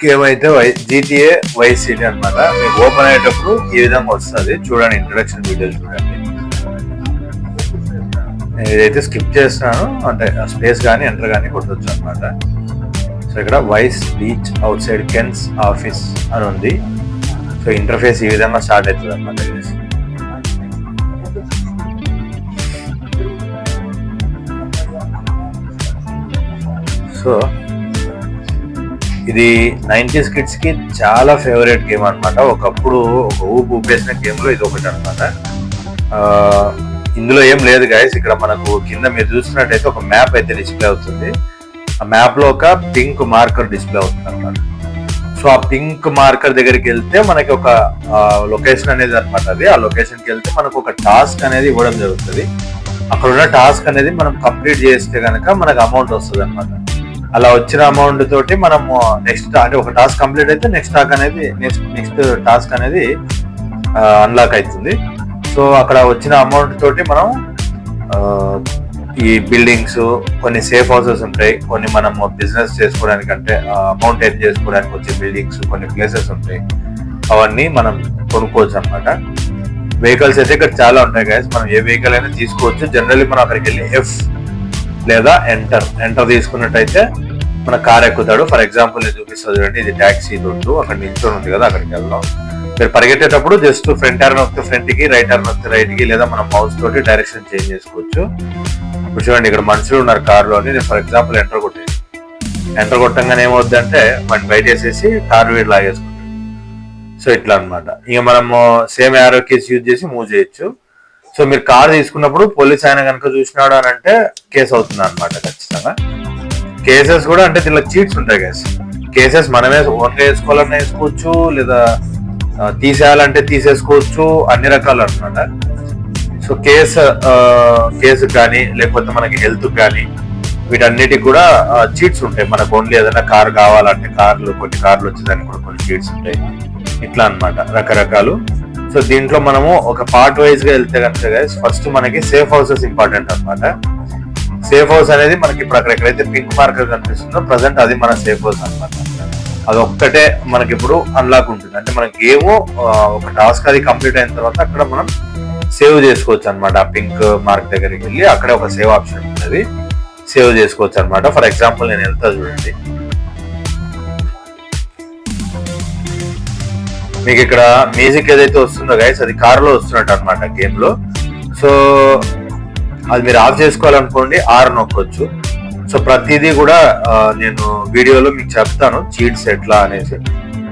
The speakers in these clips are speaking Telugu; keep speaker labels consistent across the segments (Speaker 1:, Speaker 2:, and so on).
Speaker 1: గేమ్ అయితే GTA వైస్ సిటీ అనమాట. మీకు ఓపెన్ అయ్యేటప్పుడు ఈ విధంగా వస్తుంది చూడండి, ఇంట్రడక్షన్ వీడియో చూడండి. నేను ఇదైతే స్కిప్ చేస్తున్నాను, అంటే స్పేస్ కానీ ఎంటర్ కానీ కొట్టవచ్చు అనమాట. సో ఇక్కడ vice beach outside Ken's office అని ఉంది. సో ఇంటర్ఫేస్ ఈ విధంగా స్టార్ట్ అవుతుంది అనమాట. సో ఇది 90s కిడ్స్ కి చాలా ఫేవరెట్ గేమ్ అనమాట. ఒకప్పుడు ఒక ఊపేసిన గేమ్ లో ఇది ఒకటి అనమాట. ఇందులో ఏం లేదు గైస్, ఇక్కడ మనకు కింద మీరు చూస్తున్నట్టయితే ఒక మ్యాప్ అయితే డిస్ప్లే అవుతుంది. ఆ మ్యాప్ లో ఒక పింక్ మార్కర్ డిస్ప్లే అవుతుంది అనమాట. సో ఆ పింక్ మార్కర్ దగ్గరికి వెళ్తే మనకి ఒక లొకేషన్ అనేది అనమాట. అది ఆ లొకేషన్కి వెళ్తే మనకు ఒక టాస్క్ అనేది ఇవ్వడం జరుగుతుంది. అక్కడ ఉన్న టాస్క్ అనేది మనం కంప్లీట్ చేస్తే కనుక మనకు అమౌంట్ వస్తుంది అనమాట. అలా వచ్చిన అమౌంట్ తోటి మనము నెక్స్ట్ అంటే ఒక టాస్క్ కంప్లీట్ అయితే నెక్స్ట్ టాస్క్ అనేది అన్లాక్ అవుతుంది. సో అక్కడ వచ్చిన అమౌంట్ తోటి మనం ఈ బిల్డింగ్స్, కొన్ని సేఫ్ హౌసెస్ ఉంటాయి, కొన్ని మనము బిజినెస్ చేసుకోవడానికి అంటే అమౌంట్ ఎర్న్ చేసుకోవడానికి వచ్చే బిల్డింగ్స్, కొన్ని ప్లేసెస్ ఉంటాయి, అవన్నీ మనం కొనుక్కోవచ్చు అనమాట. వెహికల్స్ అయితే ఇక్కడ చాలా ఉంటాయి గైస్, మనం ఏ వెహికల్ అయినా తీసుకోవచ్చు. జనరల్లీ మనం అక్కడికి వెళ్ళి F లేదా ఎంటర్ తీసుకున్నట్టయితే మన కార్ ఎక్కుతాడు. ఫర్ ఎగ్జాంపుల్ నేను చూపిస్తుంది చూడండి, ఇది ట్యాక్సీ దొడ్డు, అక్కడ నిల్చొని ఉంది కదా, అక్కడికి వెళ్దాం. మీరు పరిగెట్టేటప్పుడు జస్ట్ ఫ్రంట్ టైర్ నొక్కితే ఫ్రంట్ కి, రైట్ టైర్ నొక్కితే రైట్ కి, లేదా మనం మౌస్ తోటి డైరెక్షన్ చేంజ్ చేసుకోవచ్చు. ఇప్పుడు చూడండి, ఇక్కడ మనుషులు ఉన్నారు కారులోని. నేను ఫర్ ఎగ్జాంపుల్ ఎంటర్ కొట్టంగానే ఏమవుద్ది అంటే వాటిని బయట వేసేసి కారు వీడు లాగేసుకుంటాం. సో ఇట్లా అనమాట. ఇక మనము సేమ్ యారో కీస్ యూజ్ చేసి మూవ్ చేయొచ్చు. సో మీరు కార్ తీసుకున్నప్పుడు పోలీస్ ఆయన కనుక చూసినాడు అని అంటే కేసు అవుతుంది అనమాట ఖచ్చితంగా. కేసెస్ కూడా అంటే దీనిలో చీట్స్ ఉంటాయి గైస్. కేసెస్ మనమే ఓన్గా వేసుకోవాలన్నా వేసుకోవచ్చు, లేదా తీసేయాలంటే తీసేసుకోవచ్చు, అన్ని రకాలు అనమాట. సో కేసు కానీ లేకపోతే మనకి హెల్త్ కానీ వీటన్నిటికి కూడా చీట్స్ ఉంటాయి. మనకు ఓన్లీ ఏదైనా కార్ కావాలంటే కొన్ని కార్లు వచ్చేదానికి కూడా కొన్ని చీట్స్ ఉంటాయి. ఇట్లా అనమాట రకరకాలు. సో దీంట్లో మనము ఒక పార్ట్ వైజ్ గా వెళ్తే కనుక గైస్, ఫస్ట్ మనకి సేఫ్ హౌసెస్ ఇంపార్టెంట్ అనమాట. సేఫ్ హౌస్ అనేది మనకి ఇప్పుడు అక్కడ ఎక్కడైతే పింక్ మార్కర్ కనిపిస్తుందో ప్రజెంట్ అది మన సేఫ్ హౌస్ అనమాట. అది ఒక్కటే మనకి ఇప్పుడు అన్లాక్ ఉంటుంది. అంటే మన గేమ్ ఒక టాస్క్ అది కంప్లీట్ అయిన తర్వాత అక్కడ మనం సేవ్ చేసుకోవచ్చు అనమాట. ఆ పింక్ మార్క్ దగ్గరికి వెళ్ళి అక్కడే ఒక సేవ్ ఆప్షన్ ఉంటుంది, సేవ్ చేసుకోవచ్చు అనమాట. ఫర్ ఎగ్జాంపుల్ నేను వెళ్తా చూడండి, మీకు ఇక్కడ మ్యూజిక్ ఏదైతే వస్తుందో గైస్ అది కారులో వస్తున్నట్టు అనమాట గేమ్ లో. సో అది మీరు ఆఫ్ చేసుకోవాలనుకోండి R నొక్కొచ్చు. సో ప్రతిదీ కూడా నేను వీడియోలో మీకు చెప్తాను చీట్స్ ఎట్లా అనేసి.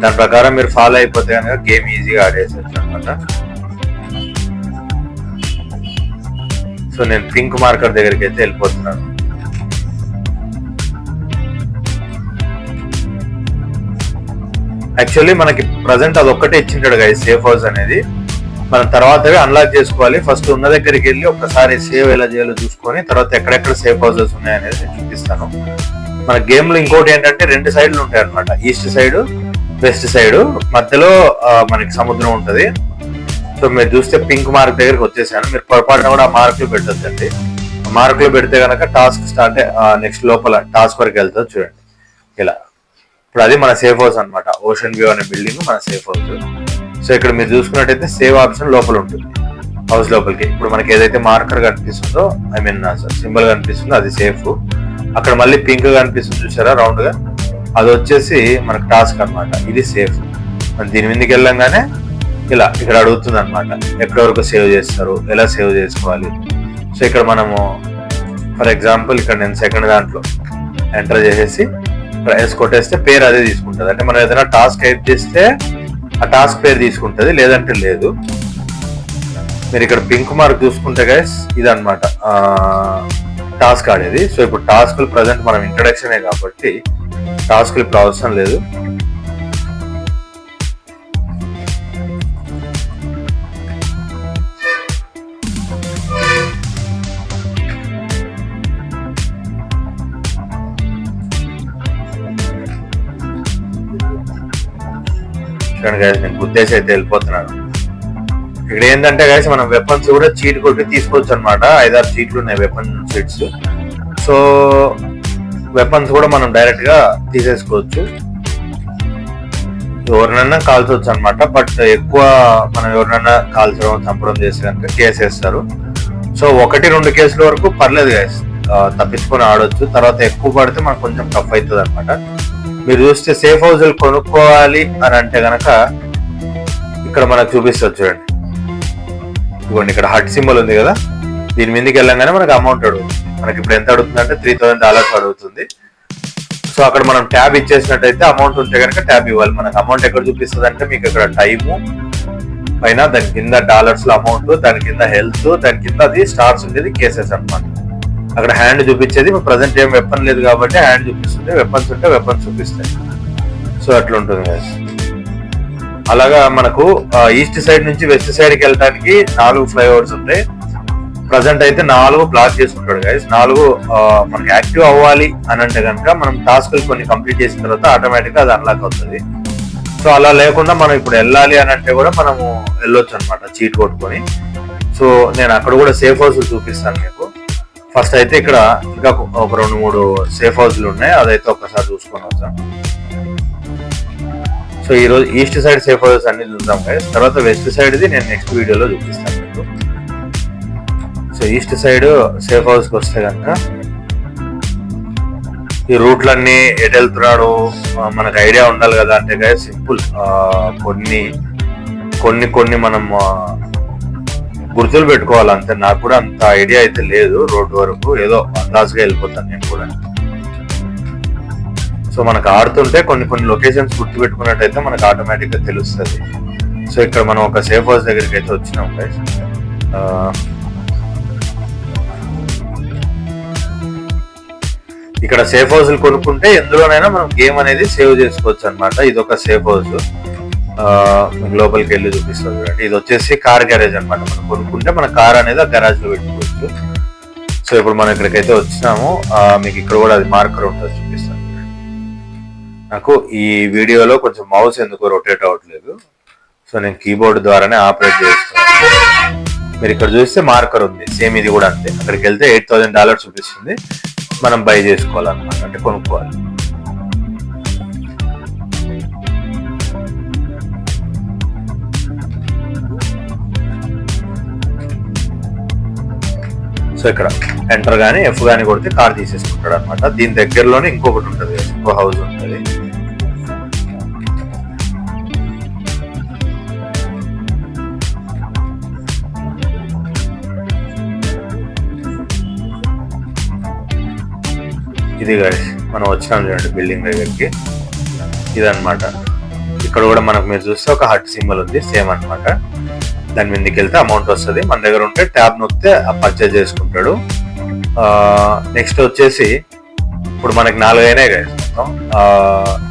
Speaker 1: దాని ప్రకారం మీరు ఫాలో అయిపోతే కనుక గేమ్ ఈజీగా ఆడేసచ్చు అనమాట. సో నేను పింక్ మార్కర్ దగ్గరికి అయితే వెళ్ళిపోతున్నాను. యాక్చువల్లీ మనకి ప్రజెంట్ అది ఒక్కటే ఇచ్చింటాడు గైస్ సేఫ్ హౌస్ అనేది. మనం తర్వాతగా అన్లాక్ చేసుకోవాలి. ఫస్ట్ ఉన్న దగ్గరికి వెళ్ళి ఒక్కసారి సేవ్ ఎలా చేయాలో చూసుకొని తర్వాత ఎక్కడెక్కడ సేఫ్ హౌసెస్ ఉన్నాయనేది నేను చూపిస్తాను. మన గేమ్ లో ఇంకోటి ఏంటంటే 2 సైడ్లు ఉంటాయి అనమాట, ఈస్ట్ సైడ్ వెస్ట్ సైడ్. మధ్యలో మనకి సముద్రం ఉంటది. సో మీరు చూస్తే పింక్ మార్క్ దగ్గరికి వచ్చేసాను. మీరు పొరపాటున కూడా ఆ మార్కులు పెట్టొద్దండి. మార్కులు పెడితే కనుక టాస్క్ స్టార్ట్ నెక్స్ట్ లోపల టాస్క్ వరకు వెళ్తుంది చూడండి ఇలా. ఇప్పుడు అది మన సేఫ్ హౌస్ అనమాట. ఓషన్ వ్యూ అనే బిల్డింగ్ మన సేఫ్ హౌస్. సో ఇక్కడ మీరు చూసుకున్నట్టయితే సేవ్ ఆప్షన్ లోపల ఉంటుంది హౌస్ లోపలికి. ఇప్పుడు మనకి ఏదైతే మార్కర్ కనిపిస్తుందో సింబల్ కనిపిస్తుందో అది సేఫ్. అక్కడ మళ్ళీ పింక్ కనిపిస్తుంది చూసారా రౌండ్ గా, అది వచ్చేసి మనకు టాస్క్ అనమాట. ఇది సేఫ్. మనం దీని మీదకి వెళ్ళంగానే ఇలా ఇక్కడ అడుగుతుంది అనమాట ఎక్కడి వరకు సేవ్ చేస్తారు, ఎలా సేవ్ చేసుకోవాలి. సో ఇక్కడ మనము ఫర్ ఎగ్జాంపుల్ ఇక్కడ నేను సెకండ్ దాంట్లో ఎంటర్ చేసేసి ప్రైస్ కొట్టేస్తే పేరు అదే తీసుకుంటుంది. అంటే మనం ఏదైనా టాస్క్ టైప్ చేస్తే ఆ టాస్క్ పేరు తీసుకుంటుంది, లేదంటే లేదు. మీరు ఇక్కడ పింక్ మార్క్ చూసుకుంటే గైస్ ఇదన్నమాట టాస్క్ ఆడేది. సో ఇప్పుడు టాస్క్లు ప్రజెంట్ మనం ఇంట్రడక్షనే కాబట్టి టాస్క్లు ఇప్పుడు అవసరం లేదు. నేను గుద్దేసి అయితే వెళ్ళిపోతున్నాను. ఇక్కడ ఏంటంటే గైస్ మనం వెపన్స్ కూడా చీట్ కొట్టి తీసుకోవచ్చు అనమాట. 5-6 చీట్లు ఉన్నాయి వెపన్ సీట్స్. సో వెపన్స్ కూడా మనం డైరెక్ట్ గా తీసేసుకోవచ్చు. ఎవరినైనా కాల్చవచ్చు అనమాట. బట్ ఎక్కువ మనం ఎవరినైనా కాల్చడం చంపడం చేస్తే కనుక కేసు వేస్తారు. సో 1-2 కేసుల వరకు పర్లేదు గైస్, తప్పించుకొని ఆడొచ్చు. తర్వాత ఎక్కువ పడితే మనకు కొంచెం టఫ్ అవుతుంది అనమాట. మీరు చూస్తే సేఫ్ హౌస్లు కొనుక్కోవాలి అని అంటే గనక ఇక్కడ మనకు చూపిస్తుంది చూడండి. ఇదిగోండి ఇక్కడ హట్ సింబల్ ఉంది కదా, దీని మీదకి వెళ్ళంగానే మనకు అమౌంట్ అడుగుతుంది. మనకి ఇప్పుడు ఎంత అడుగుతుంది అంటే $3000 అడుగుతుంది. సో అక్కడ మనం ట్యాబ్ ఇచ్చేసినట్టయితే అమౌంట్ ఉంటే కనుక ట్యాబ్ ఇవ్వాలి. మనకు అమౌంట్ ఎక్కడ చూపిస్తుంది అంటే మీకు ఇక్కడ టైము పైన, దాని కింద డాలర్స్ లో అమౌంట్, దాని కింద హెల్త్, దాని కింద అది స్టార్స్ ఉండేది కేసెస్ అనమాట. అక్కడ హ్యాండ్ చూపించేది, ప్రజెంట్ ఏం వెపన్ లేదు కాబట్టి హ్యాండ్ చూపిస్తుంది, వెపన్స్ ఉంటే వెపన్స్ చూపిస్తాయి. సో అట్లా ఉంటుంది గైస్. అలాగా మనకు ఈస్ట్ సైడ్ నుంచి వెస్ట్ సైడ్కి వెళ్ళడానికి 4 ఫ్లైఓవర్స్ ఉంటాయి. ప్రజెంట్ అయితే 4 బ్లాక్ చేసుకుంటాడు గైస్. 4 మనకి యాక్టివ్ అవ్వాలి అని అంటే కనుక మనం టాస్క్లు కొన్ని కంప్లీట్ చేసిన తర్వాత ఆటోమేటిక్గా అది అన్లాక్ అవుతుంది. సో అలా లేకుండా మనం ఇప్పుడు వెళ్ళాలి అని అంటే కూడా మనము వెళ్ళొచ్చు అనమాట చీట్ కొట్టుకొని. సో నేను అక్కడ కూడా సేఫ్ హౌస్లు చూపిస్తాను మీకు. ఫస్ట్ అయితే ఇక్కడ ఇంకా ఒక 2-3 సేఫ్ హౌస్లు ఉన్నాయి, అదైతే ఒక్కసారి చూసుకొని వస్తాం. సో ఈరోజు ఈస్ట్ సైడ్ సేఫ్ హౌసెస్ అన్ని చూద్దాం గైస్. తర్వాత వెస్ట్ సైడ్ది నేను నెక్స్ట్ వీడియోలో చూపిస్తాను మీకు. సో ఈస్ట్ సైడ్ సేఫ్ హౌస్కి వస్తే కనుక ఈ రూట్లన్నీ ఎటు వెళ్తున్నాడు మనకు ఐడియా ఉండాలి కదా. అంటే గైస్ సింపుల్, కొన్ని మనం గుర్తులు పెట్టుకోవాలి అంతే. నాకు కూడా అంత ఐడియా అయితే లేదు రోడ్డు వరకు, ఏదో అందాజుగా వెళ్ళిపోతాను నేను కూడా. సో మనకు ఆడుతుంటే కొన్ని లొకేషన్స్ గుర్తు పెట్టుకున్నట్టయితే మనకు ఆటోమేటిక్ గా తెలుస్తుంది. సో ఇక్కడ మనం ఒక సేఫ్ హౌస్ దగ్గరికి అయితే వచ్చినాం గైస్. ఇక్కడ సేఫ్ హౌస్లు కొనుక్కుంటే ఎందులోనైనా మనం గేమ్ అనేది సేవ్ చేసుకోవచ్చు అనమాట. ఇది ఒక సేఫ్ హౌస్, లోపలికి వెళ్ళి చూపిస్తుంది చూడండి. ఇది వచ్చేసి కార్ గ్యారేజ్ అనమాట. మనం కొనుక్కుంటే మన కార్ అనేది ఆ గరాజ్ లో పెట్టుకోవచ్చు. సో ఇప్పుడు మనం ఇక్కడికైతే వచ్చినాము. మీకు ఇక్కడ కూడా అది మార్కర్ ఉంటుంది, చూపిస్తాను. నాకు ఈ వీడియోలో కొంచెం మౌస్ ఎందుకు రొటేట్ అవ్వట్లేదు. సో నేను కీబోర్డ్ ద్వారానే ఆపరేట్ చేస్తాను. మీరు ఇక్కడ చూస్తే మార్కర్ ఉంది, సేమ్ ఇది కూడా అంతే. అక్కడికి వెళ్తే $8000 చూపిస్తుంది. మనం బై చేసుకోవాలన్నమాట, అంటే కొనుక్కోవాలి. సో ఇక్కడ ఎంటర్ గానీ F గానీ కొడితే కార్ తీసేసుకుంటాడు అనమాట. దీని దగ్గరలోనే ఇంకొకటి ఉంటుంది, ఇంకో హౌస్ ఉంటుంది. ఇది గైస్ మనం వచ్చినాం చూడండి బిల్డింగ్ దగ్గరికి, ఇదనమాట. ఇక్కడ కూడా మనకు మీరు చూస్తే ఒక హట్ సింబల్ ఉంది, సేమ్ అనమాట. దాని మీదకి వెళ్తే అమౌంట్ వస్తుంది. మన దగ్గర ఉంటే ట్యాబ్ నొక్కితే పర్చేజ్ చేసుకుంటాడు. నెక్స్ట్ వచ్చేసి ఇప్పుడు మనకి 4 అయినాయి గైస్ మొత్తం.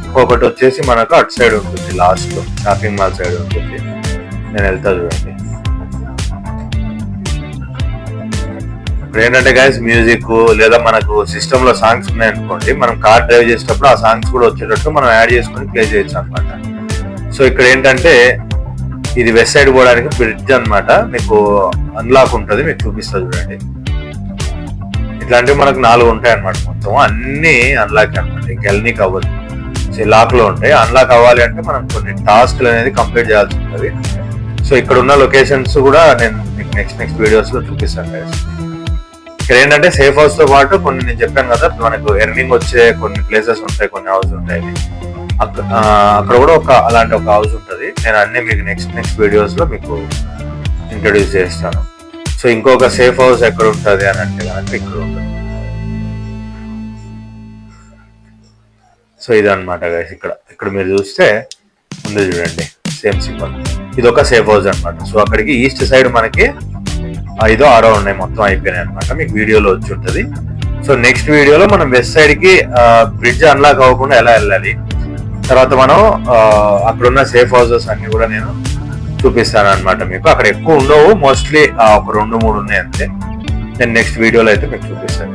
Speaker 1: ఇంకొకటి వచ్చేసి మనకు అటు సైడ్ ఉంటుంది, లాస్ట్ లో షాపింగ్ మాల్ సైడ్ ఉంటుంది. నేను వెళ్తా చూడండి. ఇప్పుడు ఏంటంటే గైస్ మ్యూజిక్ లేదా మనకు సిస్టమ్ లో సాంగ్స్ ఉన్నాయనుకోండి, మనం కార్ డ్రైవ్ చేసేటప్పుడు ఆ సాంగ్స్ కూడా వచ్చేటట్టు మనం యాడ్ చేసుకుని ప్లే చేయొచ్చు అనమాట. సో ఇక్కడ ఏంటంటే ఇది వెస్ట్ సైడ్ పోవడానికి బ్రిడ్జ్ అనమాట. మీకు అన్లాక్ ఉంటుంది, మీకు చూపిస్తా చూడండి. ఇట్లాంటివి మనకు 4 ఉంటాయి అనమాట. మొత్తం అన్ని అన్లాక్ అనమాట, ఇంకెళ్ళనీకి అవ్వదు. సో లాక్ లో ఉంటాయి. అన్లాక్ అవ్వాలి అంటే మనం కొన్ని టాస్క్లు అనేది కంప్లీట్ చేయాల్సి ఉంటుంది. సో ఇక్కడ ఉన్న లొకేషన్స్ కూడా నేను మీకు నెక్స్ట్ వీడియోస్ లో చూపిస్తాను గైస్. ఇక్కడ ఏంటంటే సేఫ్ హౌస్ తో పాటు కొన్ని నేను చెప్పాను కదా మనకు ఎర్నింగ్ వచ్చే కొన్ని ప్లేసెస్ ఉంటాయి, కొన్ని హౌస్ ఉంటాయి. అక్కడ కూడా అలాంటి ఒక హౌస్ ఉంటుంది. నేను అన్ని మీకు నెక్స్ట్ వీడియోస్ లో మీకు ఇంట్రడ్యూస్ చేస్తాను. సో ఇంకొక సేఫ్ హౌస్ ఎక్కడ ఉంటుంది అని అంటే కనుక ఇక్కడ ఉంటుంది. సో ఇదన్నమాట గైస్. ఇక్కడ మీరు చూస్తే ఉంది చూడండి సేమ్ సింబల్, ఇది ఒక సేఫ్ హౌస్ అనమాట. సో అక్కడికి ఈస్ట్ సైడ్ మనకి 5 6 ఉన్నాయి, మొత్తం అయిపోయినాయి అనమాట. మీకు వీడియోలో వచ్చి ఉంటుంది. సో నెక్స్ట్ వీడియోలో మనం వెస్ట్ సైడ్ కి బ్రిడ్జ్ అన్లాక్ అవ్వకుండా ఎలా వెళ్ళాలి, తర్వాత మనం అక్కడున్న సేఫ్ హౌసెస్ అన్ని కూడా నేను చూపిస్తాను అనమాట. మీకు అక్కడ ఎక్కువ ఉండవు, మోస్ట్లీ ఒక 2-3 ఉన్నాయి అంతే. నేను నెక్స్ట్ వీడియోలో అయితే మీకు చూపిస్తాను.